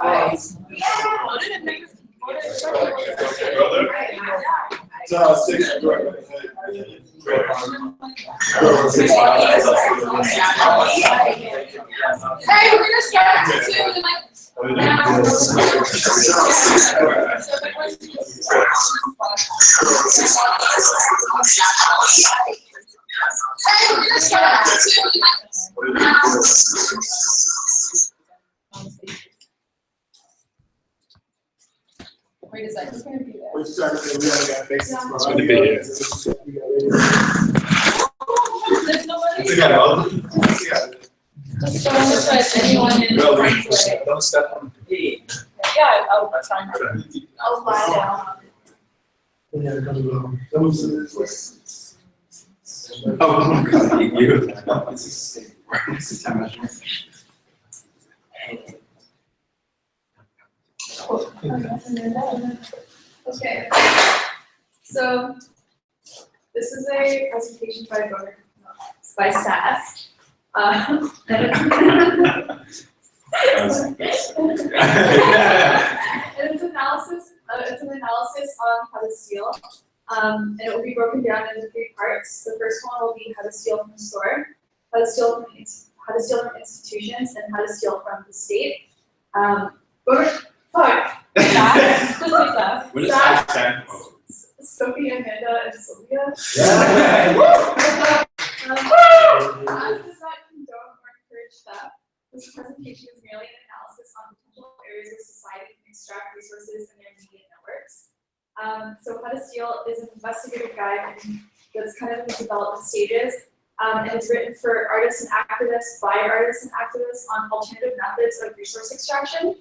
Hey, we're gonna start at 2 and like. Wait a second, it's gonna be there. It's going to be here. There's nobody. Just don't let anyone in. Don't step on me. Yeah, that's fine. I'll lie down. Oh my God, you. Okay. So this is a presentation by SAS. And it's analysis. It's an analysis on how to steal. And it will be broken down into 3 parts. The first one will be how to steal from the store, how to steal from institutions, and how to steal from the state. What is that stand for? Sophie, Amanda, and Sylvia. Yeah. Does not condone or encourage theft. This presentation is merely an analysis on potential areas where society can extract resources in their media networks. So How to Steal is an investigative guide that's kind of in the development stages. And it's written for artists and activists, by artists and activists on alternative methods of resource extraction.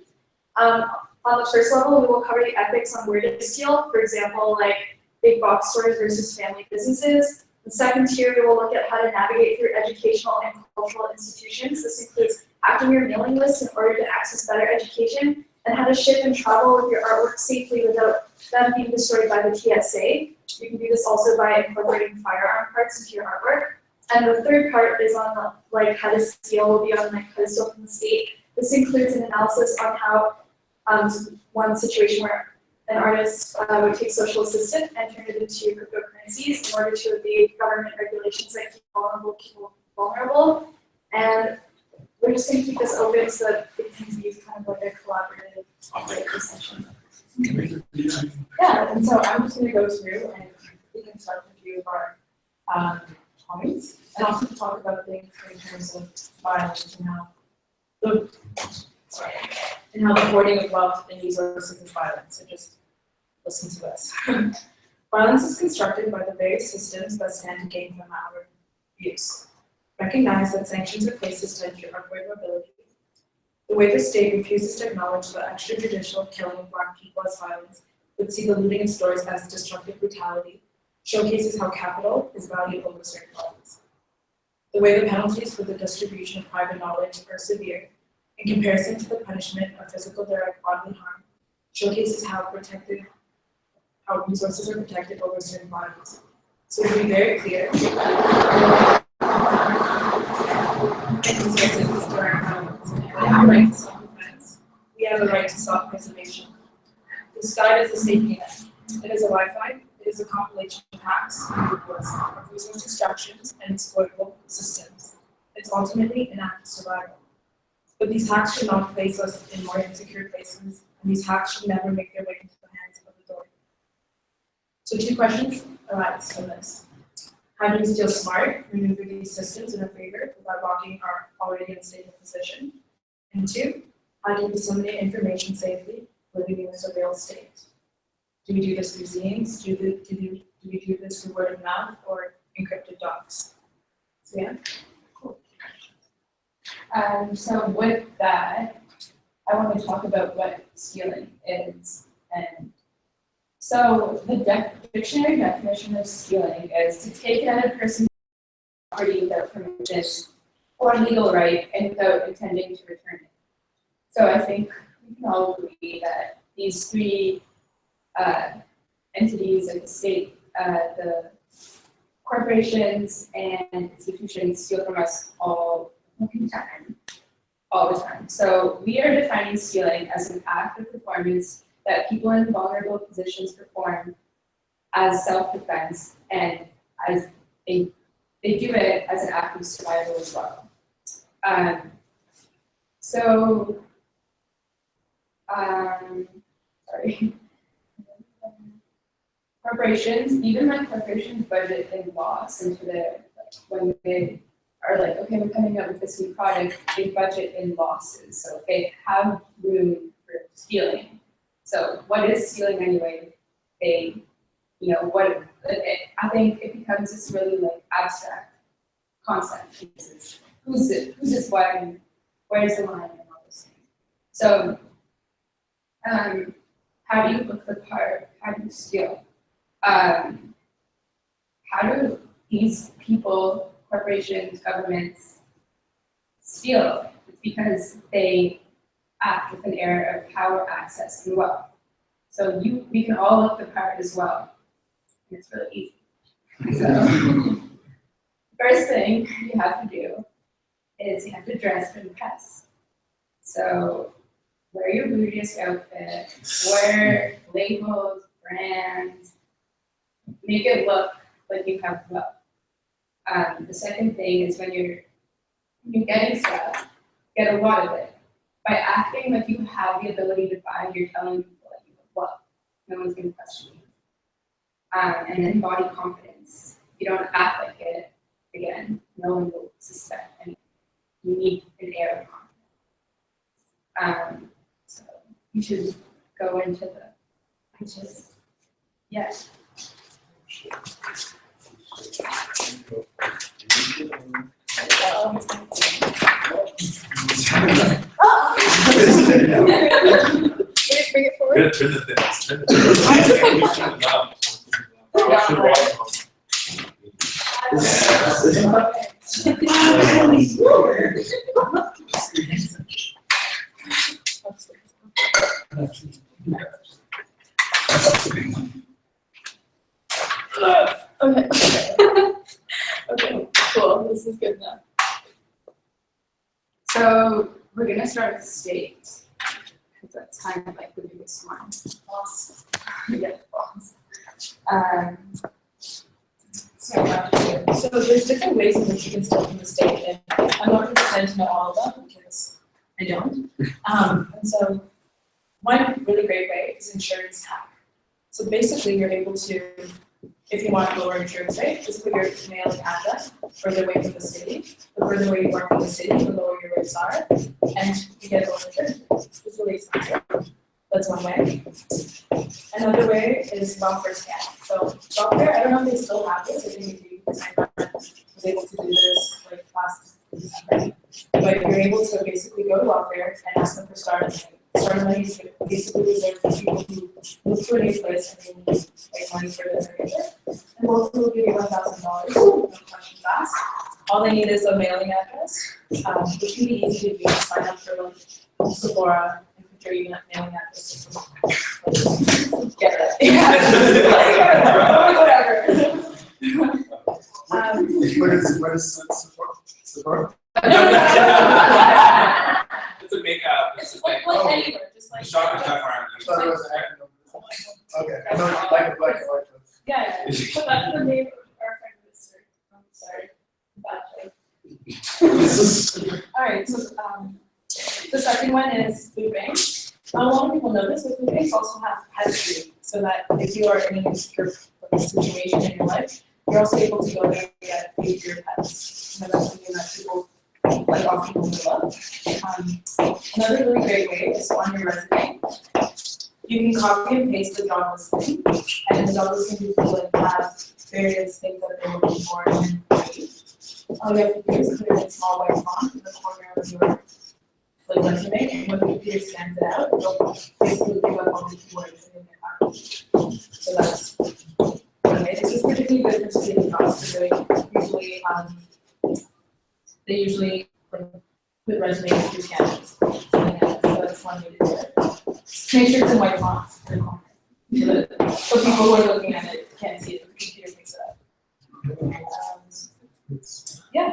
On the first level, we will cover the ethics on where to steal, for example, like big box stores versus family businesses. The second tier, we will look at how to navigate through educational and cultural institutions. This includes hacking your mailing list in order to access better education, and how to ship and travel with your artwork safely without them being destroyed by the TSA. You can do this also by incorporating firearm parts into your artwork. And the third part is on how to steal, will be on how to steal from the state. This includes an analysis on how one situation where an artist would take social assistance and turn it into cryptocurrencies in order to evade government regulations that keep vulnerable people vulnerable. And we're just going to keep this open so that it can be kind of like a collaborative session. Yeah, and so I'm just going to go through and we can start with a few of our points and also talk about things in terms of violence and how the hoarding of wealth and resources is violence. So just listen to us. Violence is constructed by the various systems that stand to gain from our use. Recognize that sanctions are places to ensure upward mobility. The way the state refuses to acknowledge the extrajudicial killing of Black people as violence, but see the looting of stores as destructive brutality, showcases how capital is valued over certain values. The way the penalties for the distribution of private knowledge are severe, in comparison to the punishment of physical direct bodily harm, showcases how resources are protected over certain bodies. So to be very clear, resources is direct violence. We have a right to self-defense. We have a right to self-preservation. This guide is a safety net. It is a lifeline. It is a compilation of hacks, of resource extractions, and exploitable systems. It's ultimately an act of survival. But these hacks should not place us in more insecure places, and these hacks should never make their way into the hands of the authority. So 2 questions arise from this. How do we steal smart, maneuver these systems in our favor without locking our already unstable position? And 2, how do we disseminate information safely living in a surveillance state? Do we do this through zines? Do we do this through word of mouth or encrypted docs? So yeah. So with that, I want to talk about what stealing is. And so the dictionary definition of stealing is to take another person's property without permission or legal right and without intending to return it. So I think we can all agree that these 3 entities of the state, the corporations and institutions steal from us all the time. all the time. So we are defining stealing as an act of performance that people in vulnerable positions perform as self-defense, and as they do it as an act of survival as well. Sorry. Corporations, even when corporations budget in loss into their, when they are like, okay, we're coming up with this new product, they budget in losses. So they have room for stealing. So what is stealing anyway? They, I think it becomes this really like abstract concept. Because who's this what, and where's the line and all those things. So how do you look the part? How do you steal? How do these people, corporations, governments steal? It's because they act with an air of power, access, and wealth. So we can all look the part as well. And it's really easy. So first thing you have to do is you have to dress for the press. So wear your bougiest outfit, wear labels, brands, make it look like you have wealth. The second thing is when you're getting stuff, get a lot of it. By acting like you have the ability to buy, you're telling people that you have wealth. No one's going to question you. And then body confidence. If you don't act like it, again, no one will suspect anything. You need an air of confidence. So you should go into yes. Bring it forward. Turn the things. Turn the Okay. Okay, cool. This is good enough. So we're gonna start with state, because that's kind of like the biggest one. Boss. Yeah, boss. So there's different ways in which you can steal from the state, and I'm not going to pretend to know all of them because I don't. And so one really great way is insurance hack. So basically you're able to, if you want lower insurance rate, just put your mailing address further away from the city. The further away you are from the city, the lower your rates are, and you get lower insurance rates. It's really expensive. That's one way. Another way is welfare scan. So welfare, I don't know if they still have this. I think they do, because my friend was able to do this like last December. But you're able to basically go to welfare and ask them for starter money. Starter money is basically reserved for people who move to a new place and they need like money for their furniture. And both will give you $1,000, no questions asked. All they need is a mailing address, which can be easy to do. Sign up for like Sephora. Your mailing address get it. Whatever. Where is support? It's a makeup. It's just like, Like anywhere, just like. the shoppers have around you. Thought it was an okay, I know you like it black and white. Yeah. So that's the name of our friend Mr. I'm sorry. All right, so the second one is food banks. Not a lot of people know this, but food banks also have pet food, so that if you are in an insecure situation in your life, you're also able to go there and get food for your pets. And that's something that people like often people love. Another really great way is on your resume. You can copy and paste the job listing, and the job listing usually have various things that they're looking for. And all you have to do is put it in small white font in the corner of your resume, and when the computer scans it out, it'll basically pick up all the keywords and then so that's one way. This is particularly good for city jobs, because they usually put resumes through scanners. So that's one way to do it. Make sure it's in white font in the corner. So people who are looking at it can't see it, the computer picks it up. Yeah.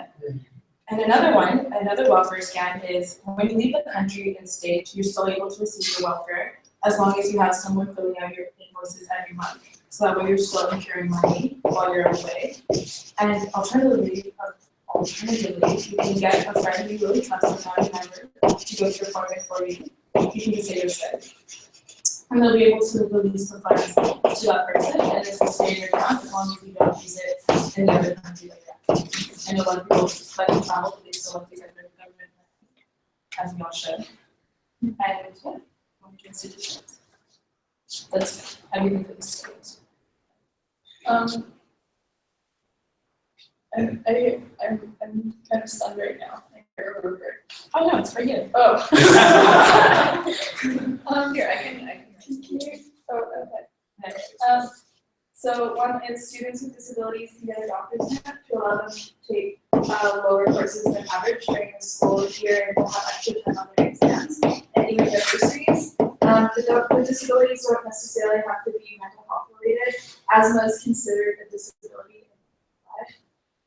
And another welfare scan is when you leave the country and state, you're still able to receive your welfare as long as you have someone filling out your invoices every month. So that way you're still incurring money while you're away. And alternatively, you can get a friend you really trust, a family member, to go to your appointment for you. You can just say you're sick. And they'll be able to release the funds to that person, and it's will stay in your account as long as you don't use it in the other country like that. And a lot of people like to travel, but they still have to get their government money, as we all should. And yeah, institutions. That's everything for the state. I'm kind of stunned right now. I can't remember. Oh no, it's right here. Oh. Here, I can. Oh, okay. So one is students with disabilities can get a doctor's note to allow them to take lower courses than average during the school year and will have extra time on their exams and even their bursaries. The disabilities don't necessarily have to be mental health related. Asthma is considered a disability in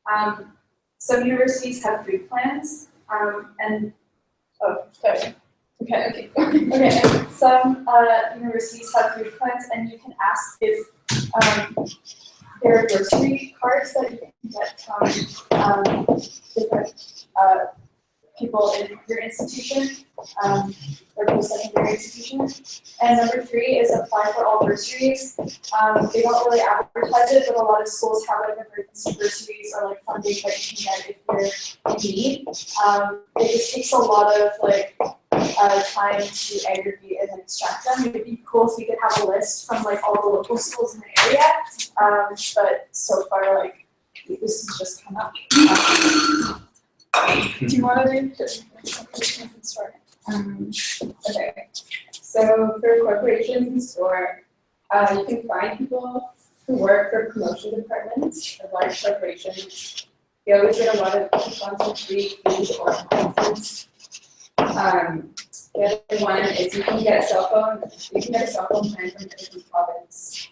life. Some universities have food plans, and Okay. And some universities have food plans, and you can ask if there are grocery cards that you can get from different people in your institution or post-secondary institution. And number 3 is apply for all bursaries. They don't really advertise it, but a lot of schools have like emergency bursaries or like funding that you can get if you're in need. It just takes a lot of like time to aggregate and then extract them. It would be cool if we could have a list from like all the local schools in the area, but so far like this has just come up. Do you want to do start? Okay. So for corporations and store, you can find people who work for promotion departments of large corporations. They always get a lot of coupons for free food or conference. The other one is you can get a cell phone. You can get a cell phone plan from every province.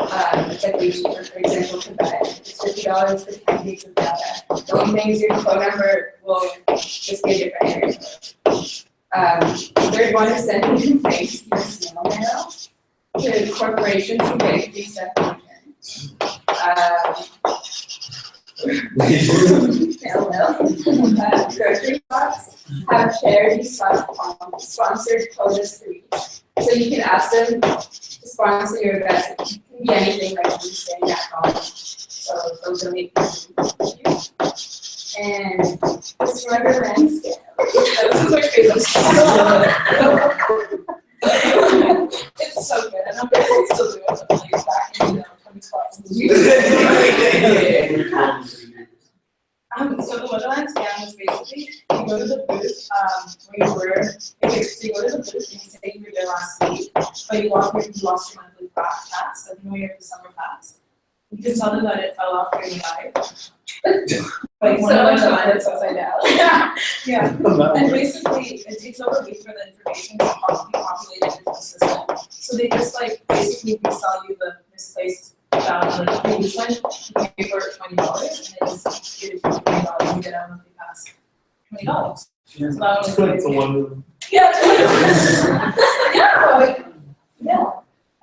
It's like way cheaper, for example, Quebec. It's $50 for 10 gigs of data. The only thing is your phone number will just be a different area code. The third one is sending complaints via snail mail to corporations who basically send content. Grocery shops have charity sponsored quotas for each. So you can ask them to sponsor your event. It can be anything like you staying at home. So they'll donate to you. And just remember landscape. That was my favorite. It's so good. And I'm going to still do it, but like back in 2012. So the Wonderland scan is basically you go to the booth where you were. So you go to the booth and you say you were there last week, but you lost your monthly pass, like you have the summer pass. You can tell them that it fell off during the night. Like one of the it's upside down. Yeah. And basically it takes over a week for the information to be populated into the system. So they just like basically resell you the misplaced the previous one, you pay for $20 and it just give it $20 and get a monthly pass. $20. Yeah. So that was like, It's a wonder. Yeah.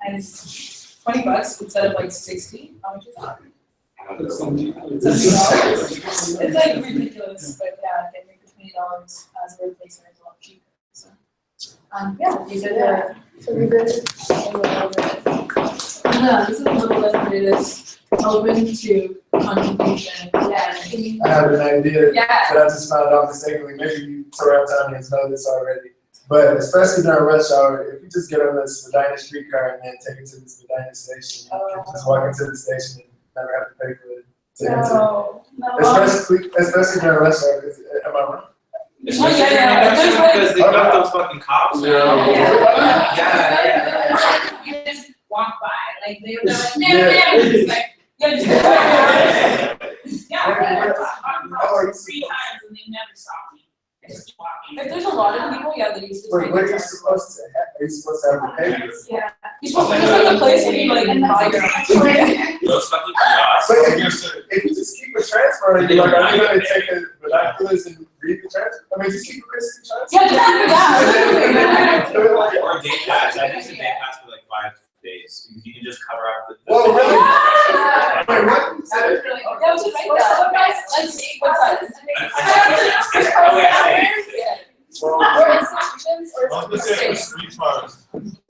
And it's $20 instead of like 60. How much is that? $70. It's like ridiculous, but yeah, getting $20 as a replacement is a lot cheaper. So yeah, these are the No, this is a little less, but it is open to contribution. Yeah. I have an idea Yeah. that I just found out mistakenly. Maybe you Torontonians know this already. But especially during rush hour, if you just get on this Medina streetcar and then take it to this Medina station, you can just walk into the station and never have to pay for it to enter. No. Especially during rush hour, because am I wrong? Especially yeah. because they got those fucking cops. Yeah. You just walk by, like they're like, man, it's like, just Or- 3 times and they never stop me. I just keep walking. If there's a lot of people, yeah, they use this. Wait, what are you supposed to have? Are you supposed to have the paper? Yeah. You're supposed to just like a place where you like buy your own. Those fucking kiosks. But if you just keep a transfer, you're like, are you going to take a binoculars and read the charts? I mean, just keep Christy charts. Yeah, just do that. Or day pass. I used a day pass for like 5 days. You can just cover up the. Whoa, really? Yeah. Wait, what? That was really cool. Yeah, we should make that. So guys, let's see what's that. Or institutions or. I was gonna say for street farms,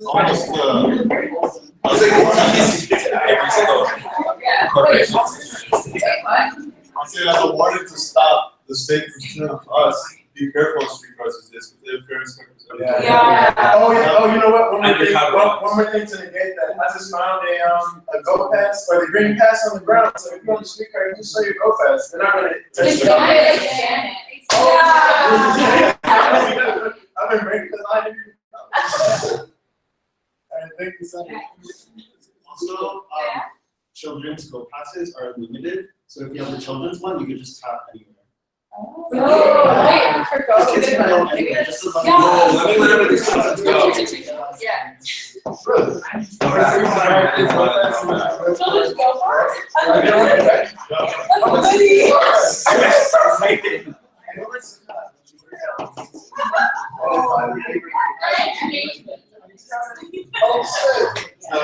almost I was like, every single Yeah. corporation. Wait, what? I'm saying as a warning to stop the state from telling us, be careful on street cars is this, because they're inspectors. Yeah. Oh, yeah. Oh, you know what? One more thing. Undercover. One more thing to negate that. I just found a go pass or the green pass on the ground. So if you're on the street car, you just show your go pass. They're not gonna take Just it. scan it, scan it. Yeah. I've been breaking the line. Alright, thank you so much. Also, children's go passes are limited, so if you have the children's one, you can just tap anywhere. Oh, wait, for go. Kids can go anywhere, just as long as. Yeah. Let me let these children go. Yeah. Really? Children's go for Oh, shit. Yeah.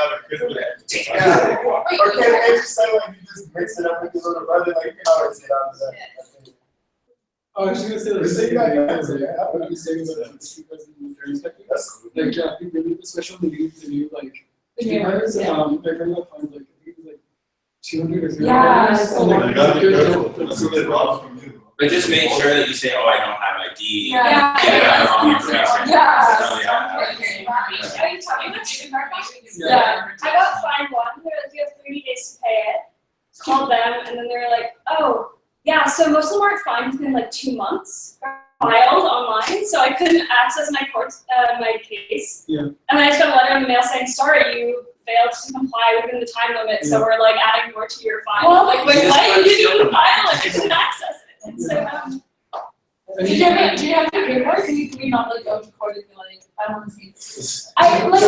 Or can they just say like you just mix it up with your little brother, like you can always get out of that. I was just gonna say like Say same that, thing, yeah. like I would be saying about the street cars and the perspective. That's cool. Like yeah, I think maybe especially when they do the new like Yeah. cars, my friend got fined like I think it was like 200 or 300. Yeah, dollars. it's a And, lot. like, You gotta be they're- careful, that's what they rob from you. But just make sure that you say, oh, I don't have ID. Yeah. Get it out of all your information. Yeah. Oh, yeah. Are you talking about student car fees? Yeah. I got fined one, they're like, you have 30 days to pay it. Called them, and then they were like, oh, yeah, so most of them aren't fined within like 2 months. Filed online, so I couldn't access my court, my case. Yeah. And then I just got a letter in the mail saying, sorry, you failed to comply within the time limit, so we're like adding more to your fine. Well, Like, wait, what? You didn't file it, you couldn't access it. And so, And Do you have to pay for it? Can you not like go to court and be like, I don't want to see I actually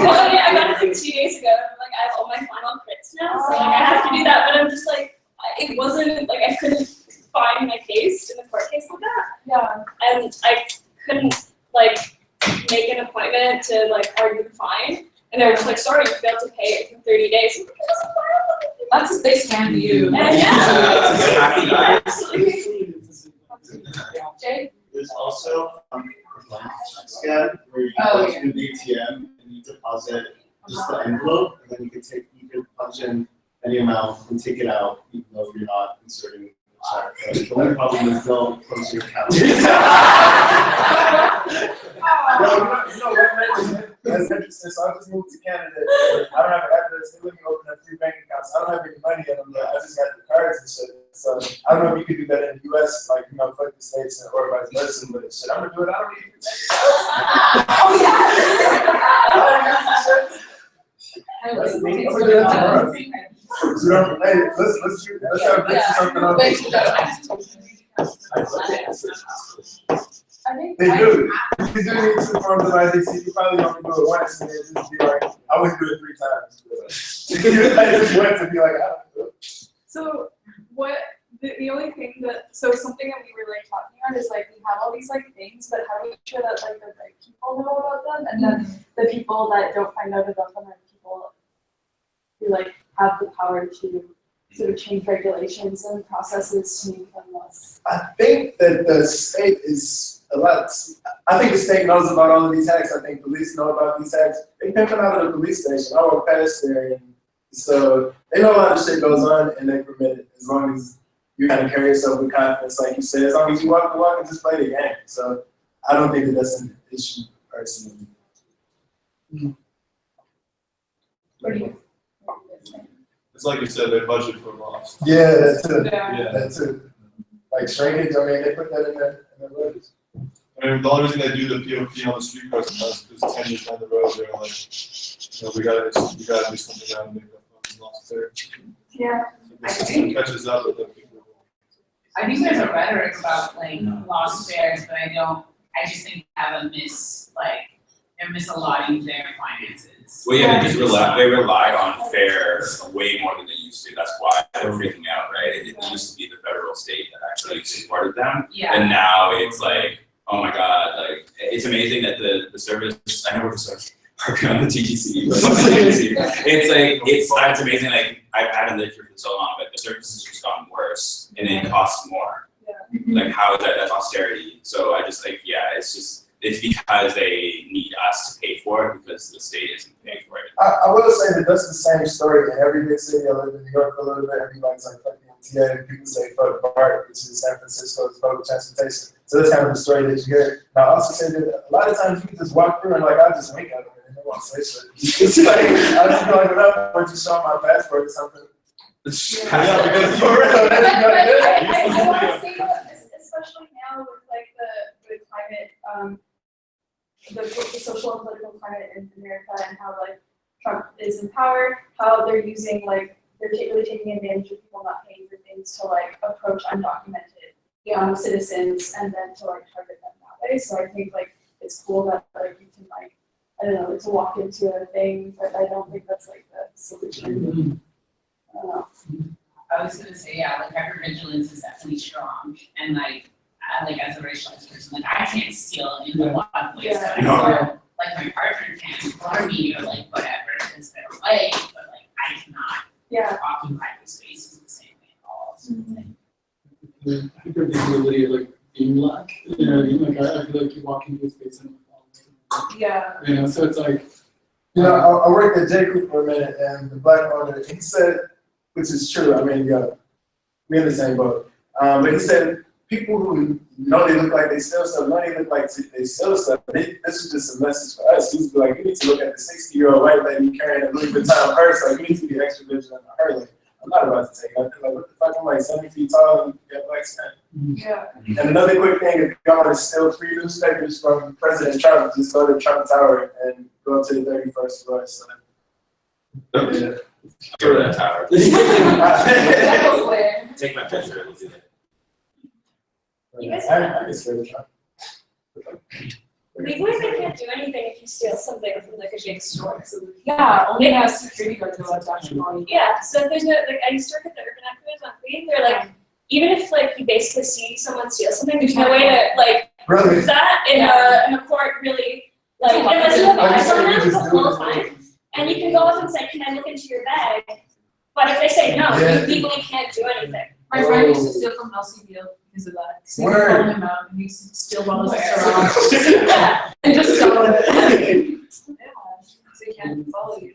got it, I got it like 2 days ago, and like I have all my final crits now, so like I have to do that, but I'm just like, it wasn't, like I couldn't find my case in the court case like that. Yeah. And I couldn't like make an appointment to like argue the fine. And they were just like, sorry, you failed to pay it in 30 days. I'm like, "It doesn't matter." That's a big scam to you. And yeah. Absolutely. Jay? There's also scan where you Oh, go to the ATM and you deposit just the envelope, and then you can punch in any amount and take it out, even though you're not inserting the check. But the only problem is they'll close your account. No, you know what? That's interesting. So I just moved to Canada. I don't have an address. They let me open up 3 bank accounts. I don't have any money in them yet. I just got the cards and shit. So I don't know if you could do that in the US, like, you know, fuck the states or vice versa, but shit, I'm gonna do it. I don't need Oh, yeah. So, hey, let's have something on. I think They do. You do need 2 forms of ID. So you probably only do it once and then just be like, I wouldn't do it 3 times. I just went to be like, I don't know. So what, the only thing that, so something that we were like talking about is like, we have all these like things, but how do we make sure that like the right people know about them? And then the people that don't find out about them are people who like have the power to sort of change regulations and processes to make them less. I think that the state is a lot. I think the state knows about all of these hacks. I think police know about these hacks. They come out of the police station. I walk past there, and so they know a lot of shit goes on, and they permit it as long as you kind of carry yourself with confidence, like you said. As long as you walk the walk and just play the game. So I don't think that that's an issue personally. What do you? It's like you said, they budget for loss. Yeah, that's it. Yeah. That's it. Like shrinkage. I mean, they put that in their budget. I mean, the only reason they do the POP on the street cars is because 10 years down the road, they're like, you know, we gotta do something now and make up those lost there. Yeah. The system catches up with the people. I think there's a rhetoric about like lost fares, but I just think we have a they're misalotting their finances. Well, yeah, they rely on fair way more than they used to. That's why they're freaking out, right? It used to be the federal state that actually supported them, Yeah. and now it's like, oh my god, like it's amazing that the service. I know we're just working on the TTC, but it's amazing. Like I haven't lived here for so long, but the service has just gotten worse, and it costs more. Like how is that? That's austerity. So I just like it's because they need us to pay for it because the state isn't paying for it. I will say that that's the same story in every big city. I lived in New York for a little bit. Everybody's like fuck the MTA, and people say fuck BART, which is San Francisco's public transportation. So that's kind of the story that you hear. Now I also say that a lot of times you can just walk through and like I just wink at them and they won't say shit. It's like I just be like, what up? Or just show my passport or something. I want to say that, especially now with like the climate, the social and political climate in America and how like Trump is in power, how they're using like they're really taking advantage of people not paying for things to like approach undocumented citizens and then to like target them that way. So I think like it's cool that like you can like I don't know to walk into a thing, but I don't think that's like the solution. I don't know. I was gonna say, yeah, like hypervigilance is definitely strong, and like as a racialized person, like I can't steal in a lot of ways that I know, like my partner can for me or like whatever because they're white, but like I cannot occupy those spaces the same way at all. So it's like, The hypervisibility of like being black, you know what I mean? Like I feel like you walk into a space and you know, so it's like you know, I worked at J. Crew for a minute and the black owner he said, which is true, I mean, we're in the same boat. But he said people who know they look like they steal stuff, know they look like they steal stuff. This is just a message for us. He's like, you need to look at the 60-year-old white lady carrying a Louis Vuitton purse. Like, you need to be extra vigilant on her. Like, I'm not about to take nothing. Like, what the fuck? I'm like 7 feet tall and got black skin. Yeah. And another quick thing, if y'all want to steal free newspapers from President Trump, just go to Trump Tower and go up to the 31st floor. So, yeah. Go to that tower. Take my picture. We'll do that. You guys I get scared of Trump. legally they can't do anything if you steal something from like a big store. So Yeah, only has security guards allowed to actually go in. yeah, so if there's no like I used to work at the Urban Outfitters on Queen, they're like even if like you basically see someone steal something, there's no way to like Really? prove that in a court really like unless you have eyes on them the whole time. And you can go up and say, can I look into your bag? But if they say no, you legally can't do anything. My friend used to steal from LCBO because of that. Because they Word. could follow him out and he used to steal bottles of Ciroc and just sell it. Yeah, so they can't follow you.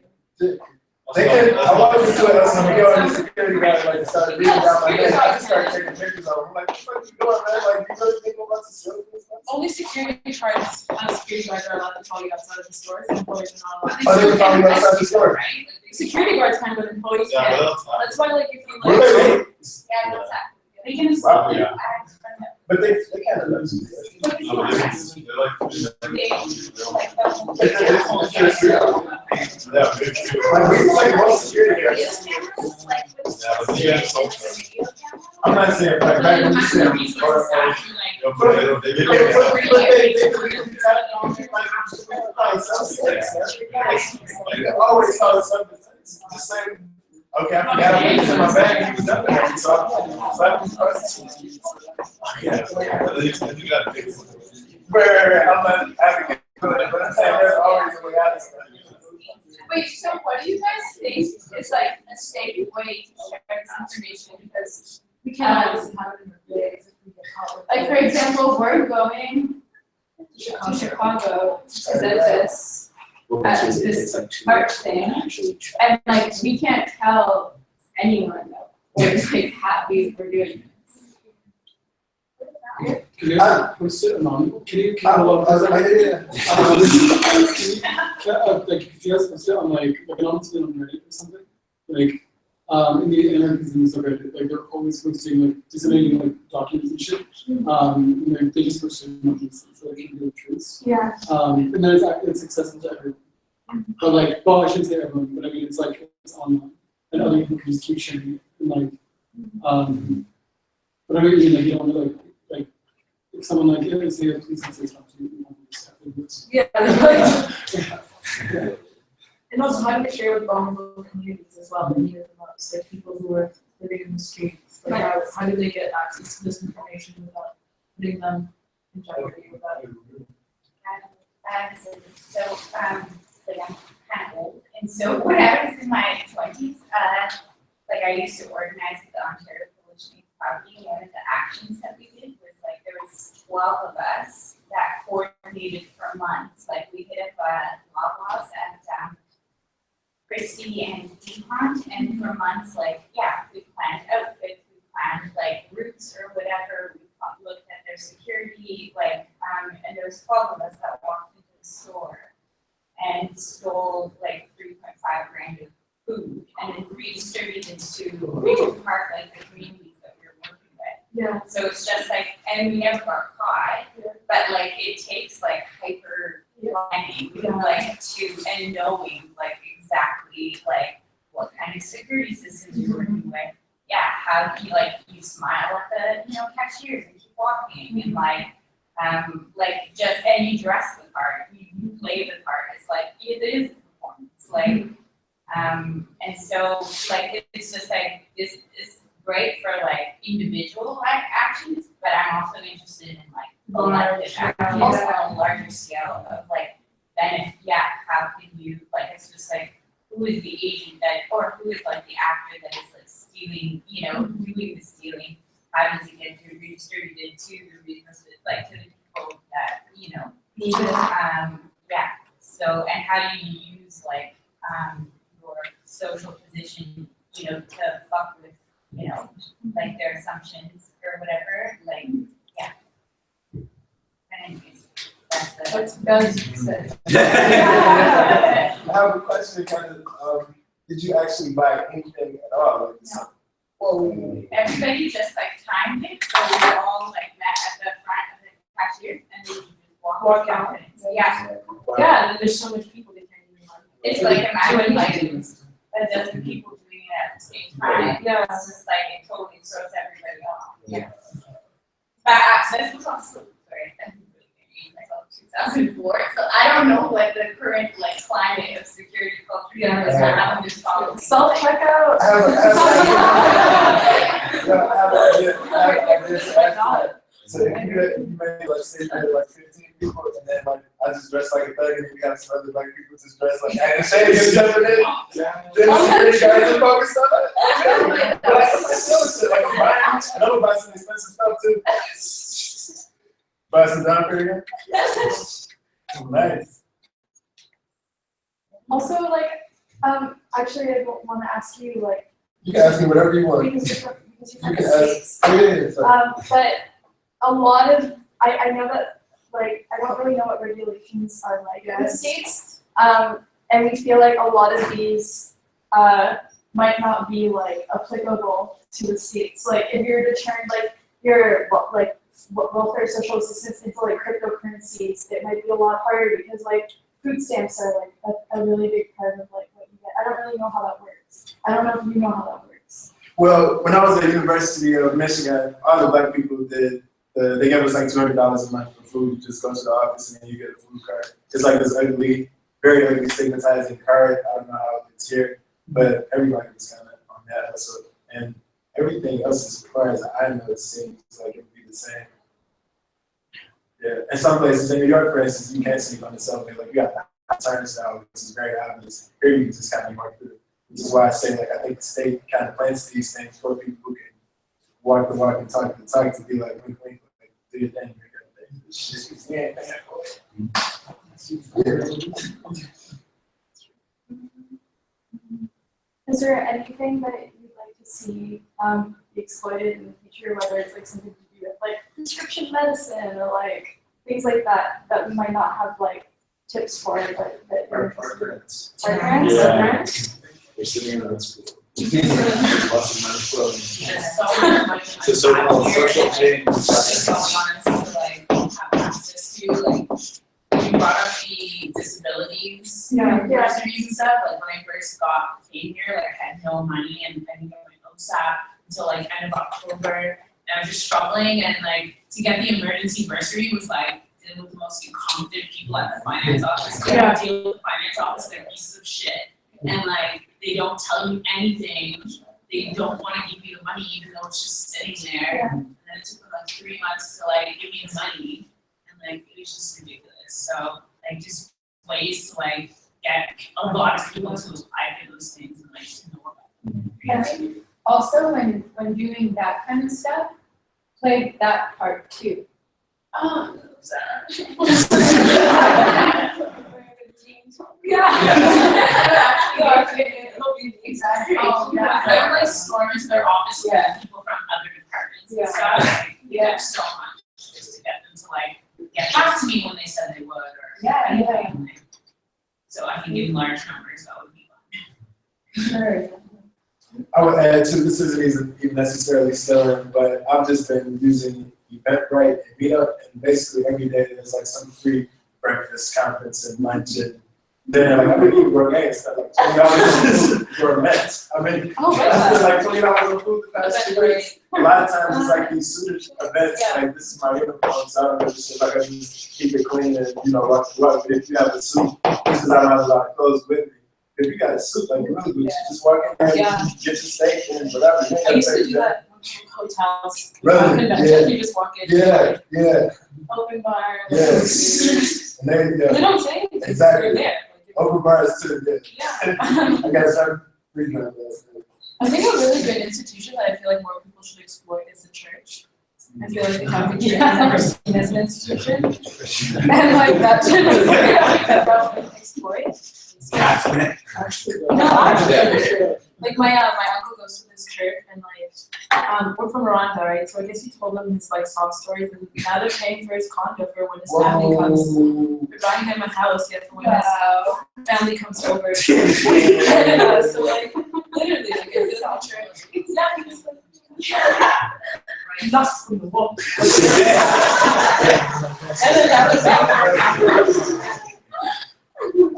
They can, I wanted to do it as a video and the security guard like started reading down my head. I just started taking pictures of them. I'm like, what the fuck you doing, man? Like, you really think about to steal this stuff? Only security guards are allowed to follow you outside of the stores. Employees are not allowed. Oh, they can follow you outside the store. right? Like, Security guards can, but employees Yeah, can't. well, That's why, like, if you like, Really? Yeah, that's that. they can just. Wow, yeah. But they kind of know. Like, we like most security guards. I'm not saying like that, I'm just saying. They always tell us something. Just say, okay, I forgot I put this in my bag and he was done there. Right, I'm not advocating for it, but I'm saying there's always a way out of stuff. Wait, so what do you guys think is like a safe way to share this information? Because We can't always have it in the days if we get caught with. like, for example, we're going to Chicago to this art thing, and like, we can't tell anyone that we're just like happy we're doing Can you post it anonymous? Can you hold up? Yeah. Like, if you guys post it on like anonymously on Reddit or something, like, in the Americans in the subreddit, like they're always posting like disseminating like documents and shit. And they just post it anonymously, so they can do the truth. Yeah. And then it's accessible to everyone. But like, well, I shouldn't say everyone, but I mean it's like it's online, and other people can just keep sharing it. And like, but I mean like you don't want to like if someone like say please say something, you want to just have to do this. Yeah, like, And also, how do we share with vulnerable communities as well that need it the most, like people who are living in the streets? Like how do they get access to this information without putting them in jeopardy without? So, like I'm kind of old, and so when I was in my 20s, like I used to organize the Ontario Coalition of Poverty, and one of the actions that we did was like there was 12 of us that coordinated for months. Like we hit up Loblaws at Christie and DuPont, and for months, like we planned outfits, we planned like routes or whatever. We looked at their security, and there was 12 of us that walked into the store and stole like 3.5 grand of food and then redistributed to Regent Park, like the communities that we were working with. Yeah. So it's just like, and we never got caught, but like it takes like hyper planning, like and knowing like exactly like what kind of security systems you're working with. Yeah, how do you smile at the cashiers and keep walking and and you dress the part, you play the part. It's like it is a performance, and so like it's just like it's great for like individual actions, but I'm also interested in like collective actions on a larger scale of like benefit. Yeah, how can you it's just like who is the agent that or who is like the actor that is like stealing, doing the stealing? How does it get redistributed to the to the people that need it? So and how do you use your social position, to fuck with, their assumptions or whatever, Anyways, that's I have a question did you actually buy anything at all? Everybody just timed it, so we all met at the front of the cashier and we just walk out. Yeah. Yeah, and there's so much people that can't even run. It's like imagine a dozen people doing it at the same time. Yeah. It's just it totally throws everybody off. Yeah. But access was also sorry, I'm really getting myself 2004. So I don't know what the current climate of security culture is. I'm just following. Self-checkout. I have an idea. So if you made say you had 15 people and then I just dressed like a thug and then we got some other black people just dressed like Anna Shady and jumping in, then the security guys are focused on that. And I'm gonna buy some expensive stuff too. Buy some down here. Nice. Also, actually, I want to ask you, you can ask me whatever you want. because you're You from can the ask. States. Sorry. But a lot of, I know that, I don't really know what regulations are like in the States. And we feel like a lot of these might not be applicable to the States. If you're to turn your welfare social assistance into cryptocurrencies, it might be a lot harder because food stamps are a really big part of what you get. I don't really know how that works. I don't know if you know how that works. Well, when I was at the University of Michigan, all the black people did. They gave us $200 a month for food. You just go to the office and then you get a food card. It's this ugly, very ugly, stigmatizing card. I don't know how it's here, but everybody was kind of on that hustle. And everything else, as far as I know, it seems like it would be the same. Yeah, in some places, in New York, for instance, you can't sleep on the subway. You got turnstile, which is very obvious. Here, you can just kind of walk through. Which is why I say, I think the state kind of plants these things for people who can walk the walk and talk the talk to be wink, wink, do your thing, Is there anything that you'd like to see be exploited in the future, whether it's something to do with prescription medicine or things like that we might not have tips for, but that you're grants. Grants? We're sitting in that school. Lots of money flowing. There's so much. It's a social change. So wants to have access to you brought up the disabilities bursaries and stuff. When I first came here, I had no money and I didn't get my OSAP until end of October. And I was just struggling and to get the emergency bursary was dealing with the most incompetent people at the finance office. Deal with the finance office, they're pieces of shit. and like, they don't tell you anything, they don't wanna give you the money even though it's just sitting there. And then it took them like 3 months to like give me the money, and like, it was just ridiculous, so like, just ways to like get a lot of people to apply for those things and like to know about them. And also, when doing that kind of stuff, play that part too. Exactly. I would like storm into their office with people from other departments and stuff, like, there's so much just to get them to like, get back to me when they said they would, or anything. Like, so I think in large numbers, that would be fun. Sure. I would add too, this isn't even necessarily Stellar, but I've just been using Eventbrite and Meetup, and basically every day there's like some free breakfast, conference, and lunch, and then like I've been eating gourmet, spent like $20 for events. I mean, I spent like $20 on food the past 2 weeks. A lot of times it's like these suited events, like this is my uniform, so I don't know, just like I just keep it clean and walk. But if you have a suit, because I don't have a lot of clothes with me. If you got a suit, like you really do, just walk in there, get your steak and whatever. I used to do that in hotels. Really? Conventions, you just walk in. Open bar. Yes. And They don't say anything. Exactly. They're there. Open bars too, Yeah. I gotta start reading that. I think a really good institution that I feel like more people should exploit is the church. I feel like the Catholic Church is never seen as an institution. And like that should be something that we can exploit. No, actually, like my uncle goes to this church and like we're from Rwanda, right? So I guess he told them his like sob stories, and now they're paying for his condo for when his family comes. They're buying him a house, for when his family comes over. So like literally, like I feel like the church. Exactly. Lost from the wall. And then that was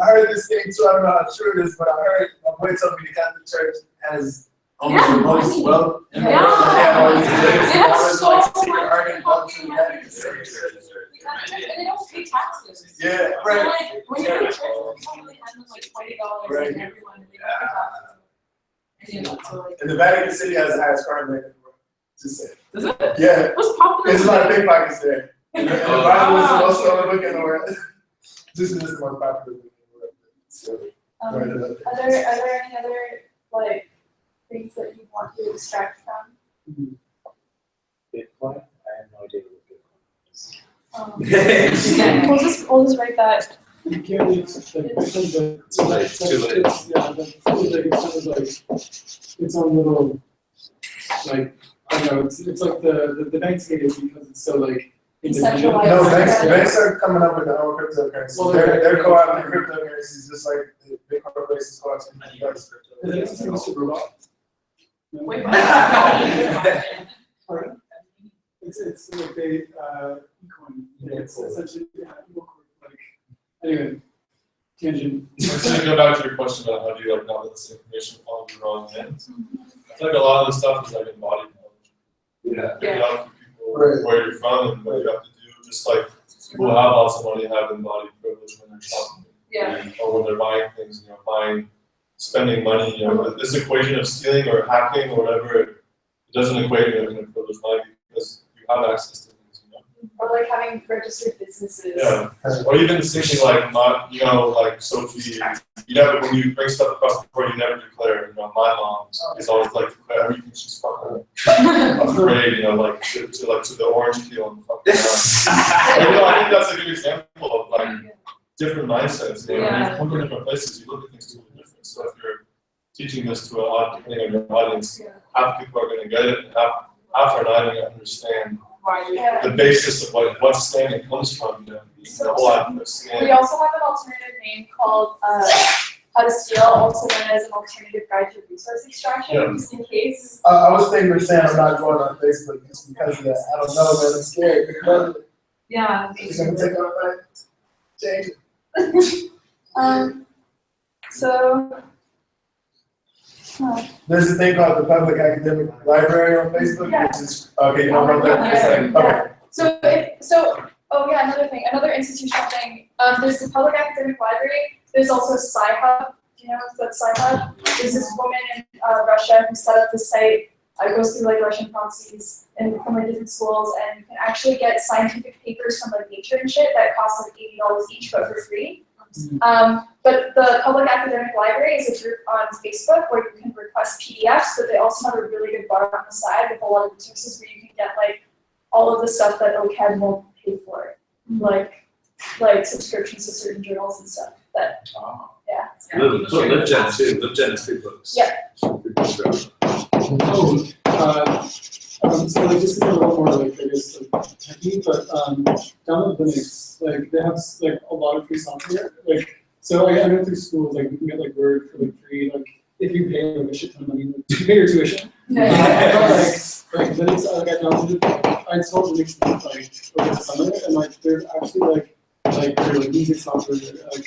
I heard this thing too, I don't know how true it is, but I heard my boy told me the Catholic Church has almost the most wealth in the world. They have so much And they don't pay taxes. Yeah, So right. like, when you're in church, you probably hand them like $20 Right. and everyone, and they don't pay taxes. And, you know, so like. And the Vatican City has the highest crime rate in the world. Just saying. Does it? Yeah, What's popular? there's a lot of pickpockets there. And the Bible is the most stolen book in the world. This is the most popular book in the world. So, Are right about that. there any other like things that you want to extract from? Bitcoin? I have no idea what Bitcoin is. We'll just write that. You can't really, it's too late. its own little, like, I don't know, it's like the banks hate it because it's so like independent. Decentralized. No, banks are coming up with their own cryptocurrencies. Well, They're co-opting cryptocurrencies just like the big corporations co-opting cryptocurrencies. Is it something super robot? No? Wait, Pardon? It's like they, ecoin, it's essentially, like, anyway, tangent. To go back to your question about how do you like not let this information fall in the wrong hands, I feel like a lot of the stuff is like embodied knowledge. Yeah. You have to people Right. where you're from and what you have to do, just like people who have lots of money have embodied privilege when they're shopping. Yeah. Or when they're buying things, spending money, this equation of stealing or hacking or whatever, it doesn't equate in a privileged mind because you have access to things, Or like having registered businesses. Yeah, or even thinking like not, like Sophie, you never, when you bring stuff across the board, you never declare, my mom is always like declare everything she's fucking afraid, like to the orange peel and fucking I think that's a good example of like different mindsets, when you come from different places, you look at things totally different. So if you're teaching this to depending on your audience, half people are gonna get it, and half are not even gonna understand the basis of what standing comes from, the whole idea of standing. We also have an alternative name called How to Steal, also known as an alternative guide to resource extraction, just in case. I was thinking of saying I'm not going on Facebook just because of that. I don't know, man. I'm scared. Yeah. It's gonna take on my change. So. There's a thing called the Public Academic Library on Facebook, which is okay. You know about that? It's like, okay. Another thing, another institutional thing. There's the Public Academic Library. There's also Sci-Hub. If you know, that site hub. There's this woman in Russia who set up the site. It goes through like Russian proxies and from like different schools, and you can actually get scientific papers from like Nature and shit that cost like $80 each, but for free. But the Public Academic Library is a group on Facebook where you can request PDFs, but they also have a really good bar on the side with a lot of resources where you can get like all of the stuff that OCAD won't pay for, like subscriptions to certain journals and stuff. That LibGen too. LibGen is free books. Yeah. So like this is a little more like I guess like techy, but download Linux, like they have like a lot of free software. Like so I went through schools, like you can get like Word for like free, like if you pay like a shit ton of money, like, you pay your tuition. Like Linux, like I downloaded, I installed Linux like over the summer, and like there's actually like there's music software, like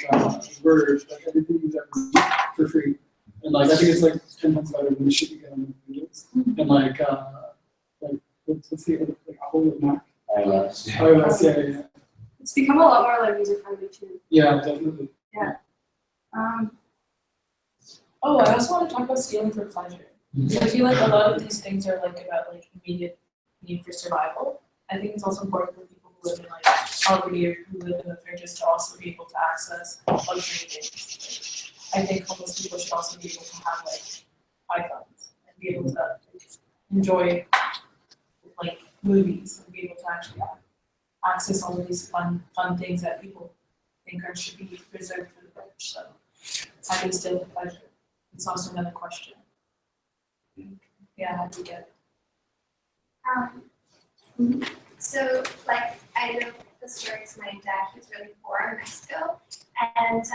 Word, like everything you've ever used for free. And like I think it's like 10 times better than the shit you get on Windows. And like what's the like Apple with Mac? iOS, yeah. It's become a lot more like user friendly too. Yeah, definitely. Yeah. Oh, I also want to talk about stealing for pleasure. I feel like a lot of these things are like about like immediate need for survival. I think it's also important for people who live in like poverty or who live in the fringes to also be able to access luxury things. I think homeless people should also be able to have like iPhones and be able to like, enjoy like movies and be able to actually have access all of these fun things that people think should be reserved for the rich. So how do you steal the pleasure? It's also another question. Yeah, how do you get it? So like I know the story is my dad, he was really poor in Mexico, and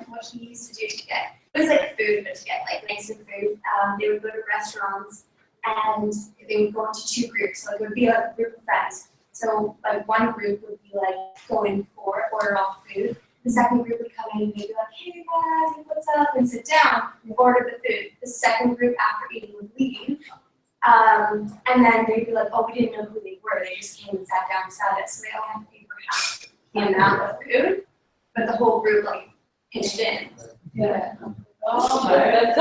what he used to do to get, it was like food, but to get like nicer food, they would go to restaurants and they would go into two groups. Like it would be like a group of friends. So like one group would be like going for order all the food. The second group would come in and they'd be like, hey guys, what's up? And sit down and order the food. The second group after eating would leave. And then they'd be like, oh, we didn't know who they were. They just came and sat down beside us. So they all had to pay for half the amount of food. But the whole group like pitched in. Yeah. Oh, yeah.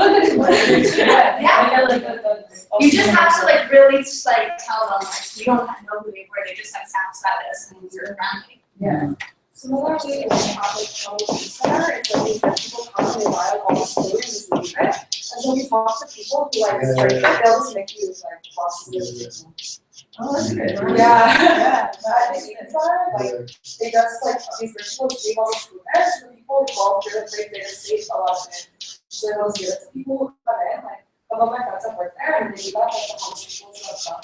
You just have to like really just like tell them like we don't know who they were. They just like sat beside us and we were friendly. Yeah. Similarly, in the public health center, it's like these people come and they buy all this food and just leave it. And when you talk to people who like straight it, they'll just make you like possibly. Oh, that's good. Yeah. I think it's like they just like these rich people leave all this food there, so the people who go through it, they just save a lot of it. So it was good. So people who come in, like some of my friends have worked there, and they do that like the homeless people and stuff.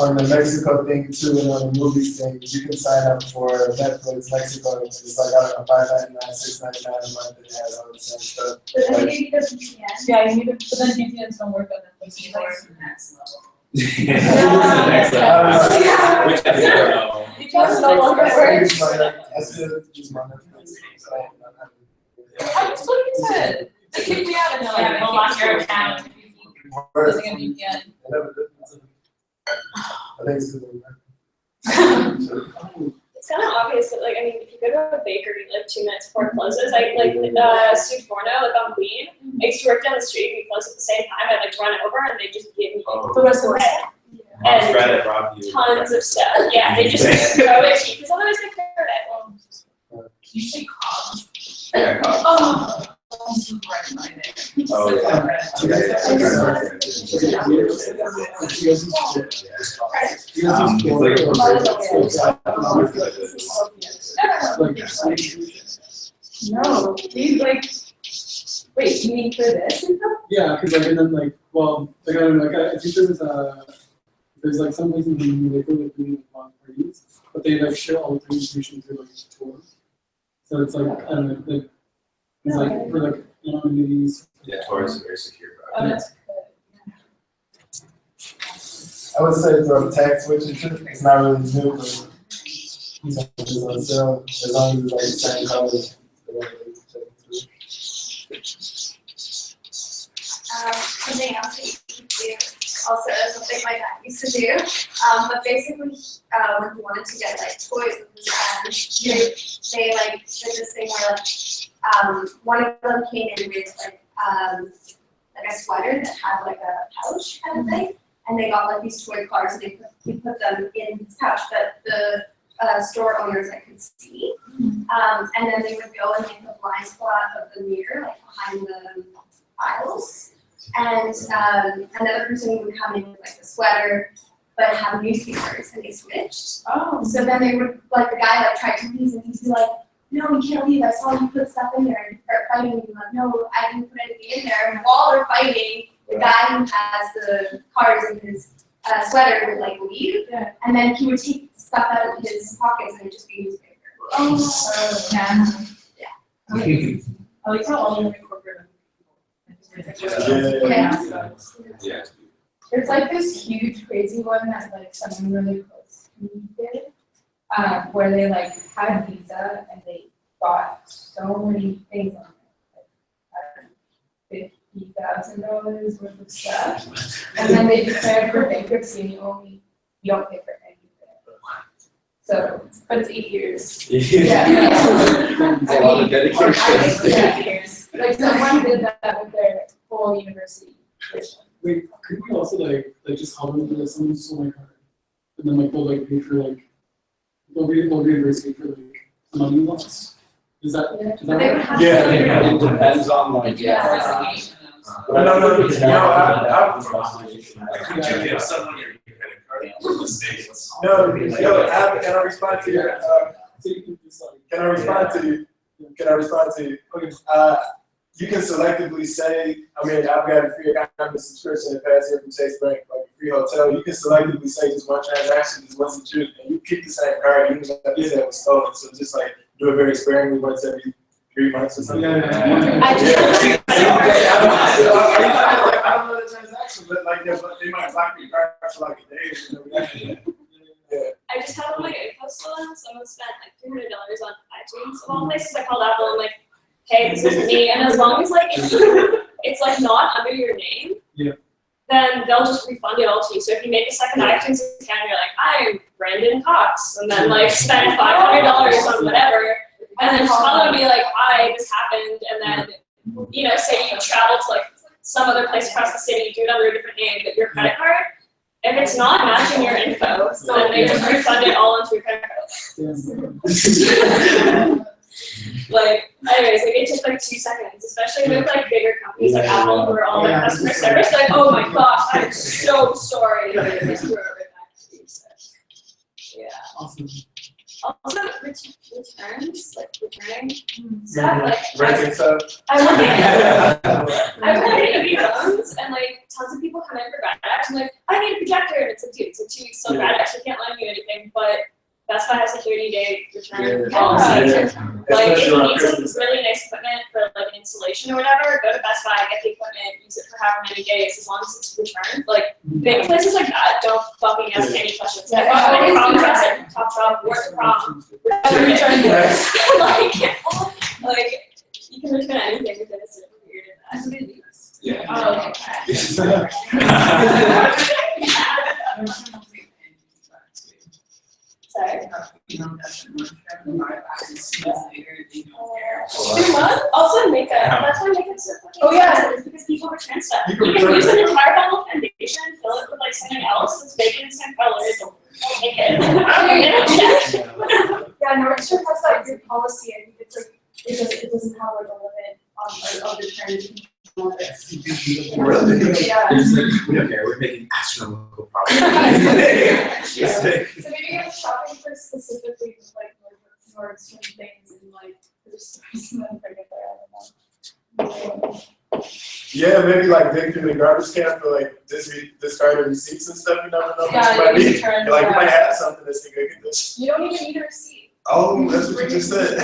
On the Mexico thing too, and on the movies thing, you can sign up for Netflix Mexico. It's like I don't know, $5.99, $6.99 a month, and it has all the same stuff. But then you need the VPN. Yeah, you need to, but then VPNs don't work on Netflix anymore. It's the next level. Yeah. Next level. Yeah. Which I don't know. VPNs no longer work. I still use my Netflix. I was looking at it. They kicked me out and they're like, Yeah, we'll lock your account. using a VPN. I think it's good. It's kind of obvious, but like, I mean, if you go to a bakery like 2 minutes before it closes, like Sud Forno, like on Queen, I used to work down the street, we close at the same time, I'd like run over and they just give me the rest of the day. And Reddit brought you. tons of stuff, yeah, they just throw it cheap, because otherwise they clear it. You say cause. Yeah, Oh. Right in my name. Oh, yeah. No, you like, wait, you mean for this and stuff? Yeah, because like and then like like I don't know, like I think there's like some places in they go like doing like parties, but they like share all the information through like tours. So it's like I don't know, like it's like for like anonymity. Yeah, Taurus is very secure. Oh, that's I would say for text, which it's not really new, but it's on sale as long as it's like the same color. Something else that you can do, also something my dad used to do, but basically when he wanted to get like toys with his friends, they like did this thing where like one of them came in with like a sweater that had like a pouch kind of thing, and they got like these toy cars and we put them in this pouch that the store owners I could see, and then they would go and make a blind spot of the mirror like behind the aisles, and another person would come in with like a sweater but have newspapers, and they switched. Oh. So then they would, like, the guy like tried to leave, and he'd be like, no, you can't leave, I saw you put stuff in there, and start fighting, and be like, no, I didn't put anything in there, and while they're fighting, the guy who has the cards in his sweater would like leave, and then he would take stuff out of his pockets, and it'd just be newspaper. Oh, yeah. I like how all of the corporate. Yeah. There's like this huge crazy one that like someone really close to me did, where they like had a visa and they bought so many things on it, like $50,000 worth of stuff, and then they declared for bankruptcy and you don't pay for anything. So, but it's 8 years. Yeah. It's a lot of dedication. 8 years. Like someone did that with their whole university tuition. Wait, could we also like just help them like someone stole my card, and then like they'll like pay for like they'll reimburse me for like money loss? Is that right? Yeah, it depends on like. No, because Could you give someone your credit card in the States? can I respond to your, can I respond to you? Okay. You can selectively say, I mean, I've got a free account subscription that passes here from Chase Bank, like a free hotel. You can selectively say just one transaction, just once a trip, and you keep the same card, even if that visa was stolen. So just like do it very sparingly once every 3 months or something. I don't know the transaction, but like they might block your card for like a day or something. I just had my info stolen. Someone spent like $300 on iTunes of all places. I called Apple and like, hey, this isn't me. And as long as like it's like not under your name, then they'll just refund it all to you. So if you make a second iTunes account, you're like, I'm Brandon Cox, and then like spend $500 on whatever, and then just call them and be like, hi, this happened, and then say you travel to like some other place across the city, do it under a different name, but your credit card. If it's not matching your info, then they just refund it all into your credit card. Anyways, it took like 2 seconds, especially with like bigger companies like Apple who are all like customer service. Like, oh my gosh, I'm so sorry. Yeah. Awesome. Also, returns, like returning stuff, like Renting stuff. I've had AV loans, and like tons of people come in for grad X, and like, I need a projector, and it's like, dude, it's like 2 weeks till grad X, we can't lend you anything, but Best Buy has a 30-day return policy. Like, if you need some really nice equipment for like an installation or whatever, go to Best Buy, get the equipment, use it for however many days, as long as it's returned. Like, big places like that don't fucking ask any questions. Like, oh, any problem, Top Shop, where's the problem? Return it. like, you can return anything within a certain period of that. Yeah. Oh, okay. Sorry. Also makeup. That's why makeup's so fucking expensive, because people return stuff. You can use an entire bottle of foundation, fill it with like something else that's baked in the same color. Don't take it. Yeah, Nordstrom has that good policy. I think it's like it doesn't have like a limit on returns. Really? Yeah. It's like, we don't care, we're making astronomical profits. So maybe you're shopping for specifically like Nordstrom things and like there's some forget there, I don't know. Yeah, maybe like dig through the garbage can for like discarded receipts and stuff. You never know. Yeah, Might you be, return, like you yeah. might have something that's in good condition. You don't even need a receipt. Oh, that's what you just said.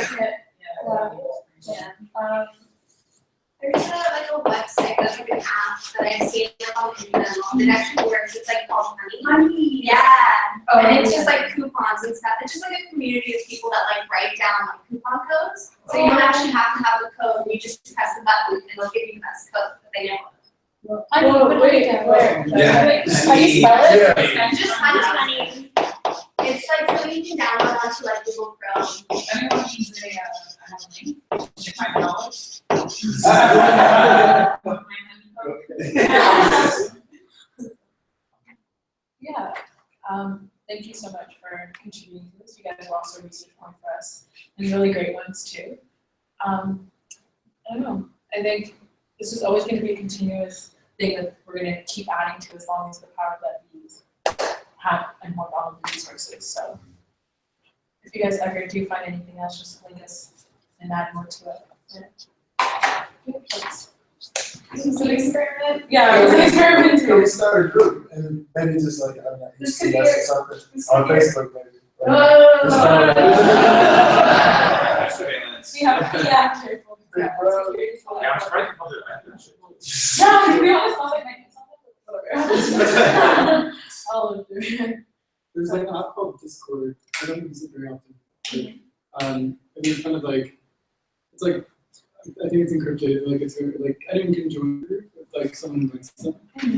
Yeah. There's a website that's like an app that I've seen on It actually works. It's like called Honey. Yeah. And it's just like coupons and stuff. It's just like a community of people that like write down like coupon codes. So you don't actually have to have the code. You just press the button and they'll give you the best code that they know. Where? Yeah. How do you spell it? Yeah. Just Honey. It's like something you can download onto like Google Chrome. Everyone needs a link, $5. Yeah, thank you so much for contributing to this. You guys were also a research point for us, and really great ones too. I don't know, I think this is always gonna be a continuous thing that we're gonna keep adding to as long as the power levies have and more all of the resources, so. If you guys ever do find anything else, just link us and add more to it. This is an experiment. Yeah, it was an experiment Can too. we start a group and maybe just like, I don't know, This see could us be or something, this on could be- Facebook maybe. Surveillance. We have, yeah, careful. Big Yeah, bro. security's all Yeah, I'm about- surprised they called it that shit. No, to be honest, I was like, whatever. I'll live through it. There's like an app called Discord. I don't use it very often. But, and it's kind of like, it's like, I think it's encrypted. Like it's like anyone can join the group if like someone invites them.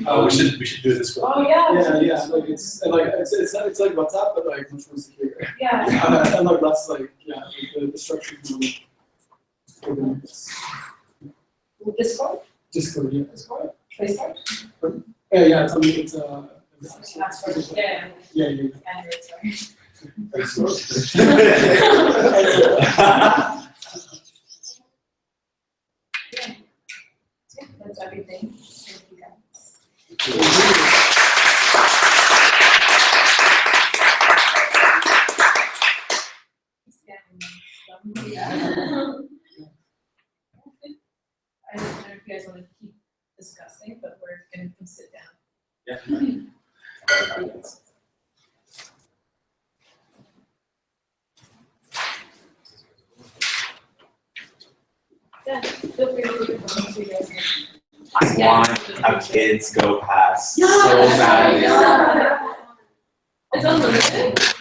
Oh, we should do this one. Oh, yeah. Yeah, like it's like WhatsApp, but like much more secure. Yeah. And like less like like the structure is more Discord? Discord, yeah. Discord? PlayStation? Yeah, it's Password, yeah. yeah. Android, sorry. That's everything. Thank you guys. I don't know if you guys want to keep discussing, but we're gonna come sit down. Yeah. Yeah, feel free to leave it on to you guys. I want to have kids go past so Yeah. badly. Yeah. It's unlimited.